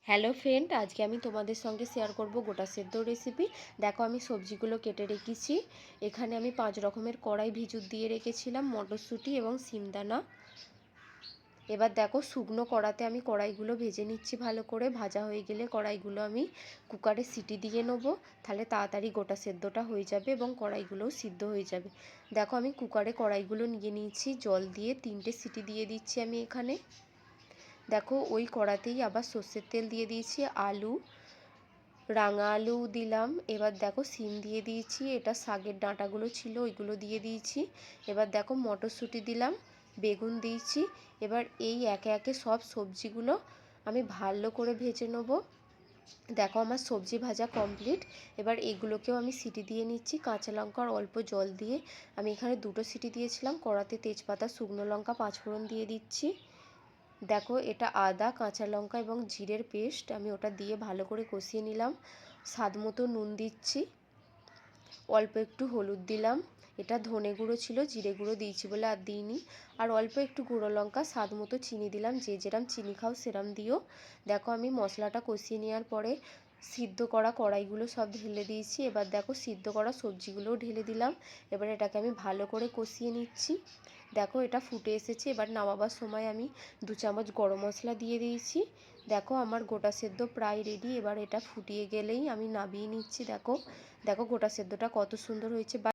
Hello friend, আজকে আমি তোমাদের সঙ্গে শেয়ার করব গোটা সেদ্ধ রেসিপি। দেখো আমি সবজিগুলো কেটে রেখেছি। এখানে আমি 5 রকমের কড়াই ভিজুত দিয়ে রেখেছিলাম, মটরশুঁটি এবং সিমদানা। এবার দেখো শুকনো কড়াতে আমি কড়াইগুলো ভেজে নিচ্ছি ভালো করে। ভাজা হয়ে গেলে কড়াইগুলো আমি কুকারে সিটি দিয়ে নেবো, তাহলে তাড়াতাড়ি গোটা সেদ্ধটা হয়ে যাবে এবং কড়াইগুলোও সিদ্ধ হয়ে যাবে। দেখো আমি কুকারে কড়াইগুলো নিয়ে নিয়েছি, জল দিয়ে 3টে সিটি দিয়ে দিচ্ছি আমি এখানে। দেখো ওই কড়াতেই আবার সর্ষের তেল দিয়ে দিয়েছি, আলু, রাঙা আলু দিলাম। এবার দেখো সিম দিয়ে দিয়েছি, এটা শাকের ডাঁটাগুলো ছিল ওইগুলো দিয়ে দিয়েছি। এবার দেখো মটরশুঁটি দিলাম, বেগুন দিয়েছি। এবার এই একে একে সব সবজিগুলো আমি ভালো করে ভেজে নেব। দেখো আমার সবজি ভাজা কমপ্লিট। এবার এগুলোকেও আমি সিটি দিয়ে নিচ্ছি, কাঁচা লঙ্কা আর অল্প জল দিয়ে। আমি এখানে 2টো সিটি দিয়েছিলাম। কড়াতে তেজপাতা, শুকনো লঙ্কা, পাঁচফোড়ন দিয়ে দিচ্ছি। দেখো এটা আদা, কাঁচা লঙ্কা এবং জিরের পেস্ট, আমি ওটা দিয়ে ভালো করে কষিয়ে নিলাম। স্বাদ মতো নুন দিচ্ছি, অল্প একটু হলুদ দিলাম। এটা ধনে গুঁড়ো ছিল, জিরে গুঁড়ো দিয়েছি বলে আর দিইনি। আর অল্প একটু গুঁড়ো লঙ্কা, স্বাদ মতো চিনি দিলাম, যে যেরম চিনি খাও সেরম দিও। দেখো আমি মশলাটা কষিয়ে নেওয়ার পরে সিদ্ধ করা কড়াইগুলো সব ঢেলে দিয়েছি। এবার দেখো সিদ্ধ করা সবজিগুলোও ঢেলে দিলাম। এবার এটাকে আমি ভালো করে কষিয়ে নিচ্ছি। দেখো এটা ফুটে এসেছে। এবার নামাবার সময় আমি 2 চামচ গরম মশলা দিয়ে দিয়েছি। দেখো আমার গোটা সেদ্ধ প্রায় রেডি। এবার এটা ফুটিয়ে গেলেই আমি নামিয়ে নিচ্ছি। দেখো দেখো গোটা সেদ্ধটা কত সুন্দর হয়েছে।